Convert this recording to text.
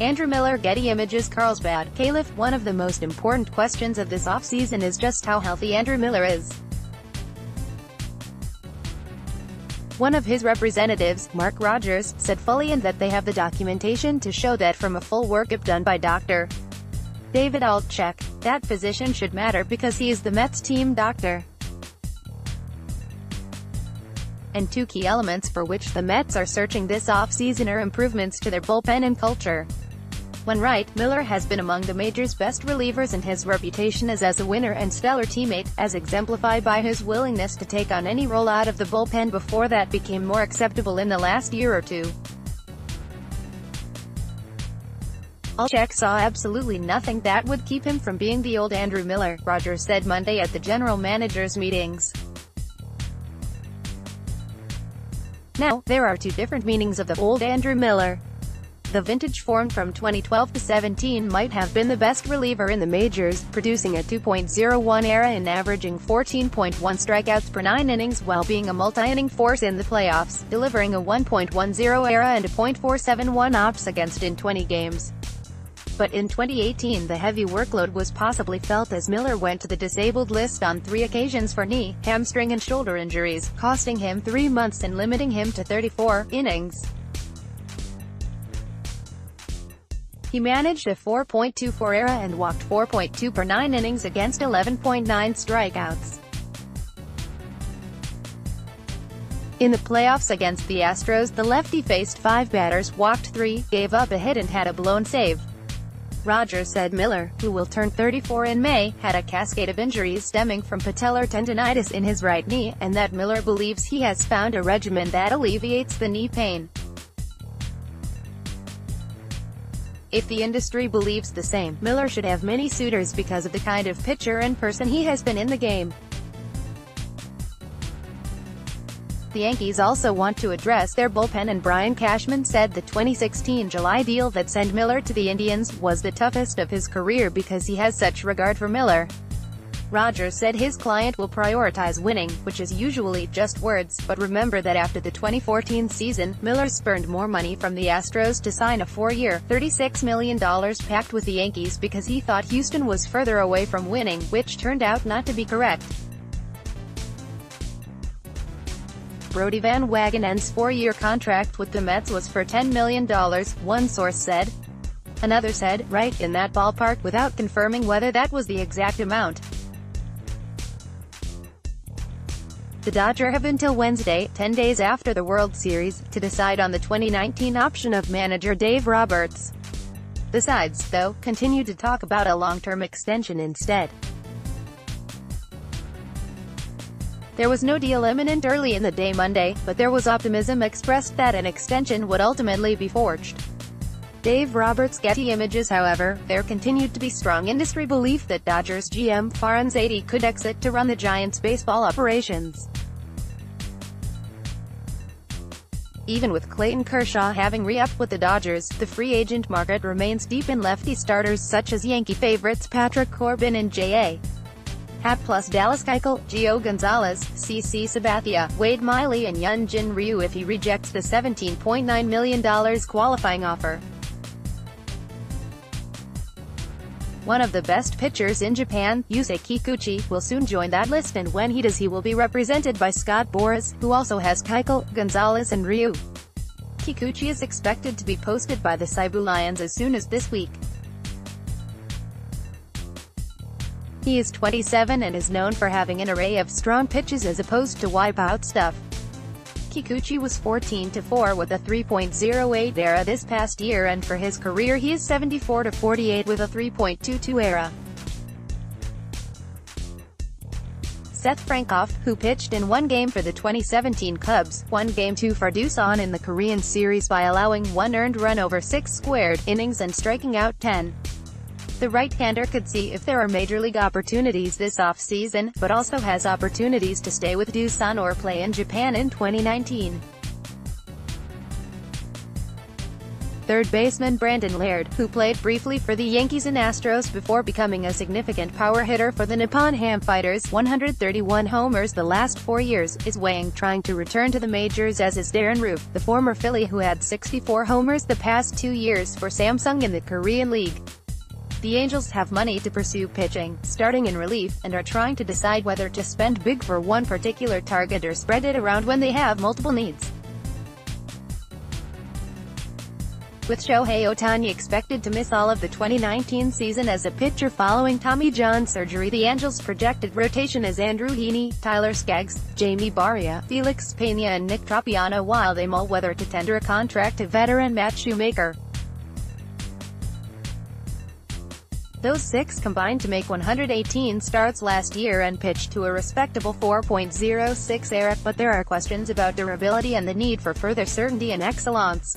Andrew Miller Getty Images CARLSBAD Calif. One of the most important questions of this offseason is just how healthy Andrew Miller is. One of his representatives, Mark Rodgers, said fully that they have the documentation to show that from a full workup done by Dr. David Altchek. That physician should matter because he is the Mets team doctor. And two key elements for which the Mets are searching this offseason are improvements to their bullpen and culture. When right, Miller has been among the major's best relievers, and his reputation is as a winner and stellar teammate, as exemplified by his willingness to take on any role out of the bullpen before that became more acceptable in the last year or two. Altchek saw absolutely nothing that would keep him from being the old Andrew Miller, Rodgers said Monday at the general managers' meetings. Now, there are two different meanings of the old Andrew Miller. The vintage form from 2012 to 17 might have been the best reliever in the majors, producing a 2.01 ERA and averaging 14.1 strikeouts per 9 innings while being a multi-inning force in the playoffs, delivering a 1.10 ERA and a .471 OPS against in 20 games. But in 2018 the heavy workload was possibly felt as Miller went to the disabled list on 3 occasions for knee, hamstring and shoulder injuries, costing him 3 months and limiting him to 34 innings. He managed a 4.24 ERA and walked 4.2 per 9 innings against 11.9 strikeouts. In the playoffs against the Astros, the lefty faced 5 batters, walked 3, gave up a hit and had a blown save. Rodgers said Miller, who will turn 34 in May, had a cascade of injuries stemming from patellar tendonitis in his right knee, and that Miller believes he has found a regimen that alleviates the knee pain. If the industry believes the same, Miller should have many suitors because of the kind of pitcher and person he has been in the game. The Yankees also want to address their bullpen, and Brian Cashman said the 2016 July deal that sent Miller to the Indians was the toughest of his career because he has such regard for Miller. Rodgers said his client will prioritize winning, which is usually just words, but remember that after the 2014 season, Miller spurned more money from the Astros to sign a 4-year, $36 million pact with the Yankees because he thought Houston was further away from winning, which turned out not to be correct. Brodie Van Wagenen's 4-year contract with the Mets was for $10 million, one source said. Another said, right in that ballpark, without confirming whether that was the exact amount. The Dodgers have until Wednesday, 10 days after the World Series, to decide on the 2019 option of manager Dave Roberts. The sides, though, continue to talk about a long-term extension instead. There was no deal imminent early in the day Monday, but there was optimism expressed that an extension would ultimately be forged. Dave Roberts Getty Images. However, there continued to be strong industry belief that Dodgers GM Farhan Zaidi could exit to run the Giants' baseball operations. Even with Clayton Kershaw having re-upped with the Dodgers, the free agent market remains deep in lefty starters such as Yankee favorites Patrick Corbin and J.A. Happ plus Dallas Keuchel, Gio Gonzalez, CC Sabathia, Wade Miley and Hyun-Jin Ryu if he rejects the $17.9 million qualifying offer. One of the best pitchers in Japan, Yusei Kikuchi, will soon join that list, and when he does he will be represented by Scott Boras, who also has Keuchel, Gonzalez and Ryu. Kikuchi is expected to be posted by the Seibu Lions as soon as this week. He is 27 and is known for having an array of strong pitches as opposed to wipeout stuff. Kikuchi was 14-4 with a 3.08 ERA this past year, and for his career he is 74-48 with a 3.22 ERA. Seth Frankoff, who pitched in one game for the 2017 Cubs, won Game 2 for Doosan in the Korean series by allowing 1 earned run over 6 squared innings and striking out 10. The right-hander could see if there are major league opportunities this offseason, but also has opportunities to stay with Doosan or play in Japan in 2019. third baseman Brandon Laird, who played briefly for the Yankees and Astros before becoming a significant power hitter for the Nippon Ham Fighters, 131 homers the last 4 years, is weighing trying to return to the majors, as is Darren Roof, the former Philly who had 64 homers the past 2 years for Samsung in the Korean League. The Angels have money to pursue pitching, starting in relief, and are trying to decide whether to spend big for one particular target or spread it around when they have multiple needs. With Shohei Ohtani expected to miss all of the 2019 season as a pitcher following Tommy John surgery, the Angels' projected rotation is Andrew Heaney, Tyler Skaggs, Jamie Barria, Felix Pena and Nick Tropiano, while they mull whether to tender a contract to veteran Matt Shoemaker. Those six combined to make 118 starts last year and pitched to a respectable 4.06 ERA, but there are questions about durability and the need for further certainty and excellence.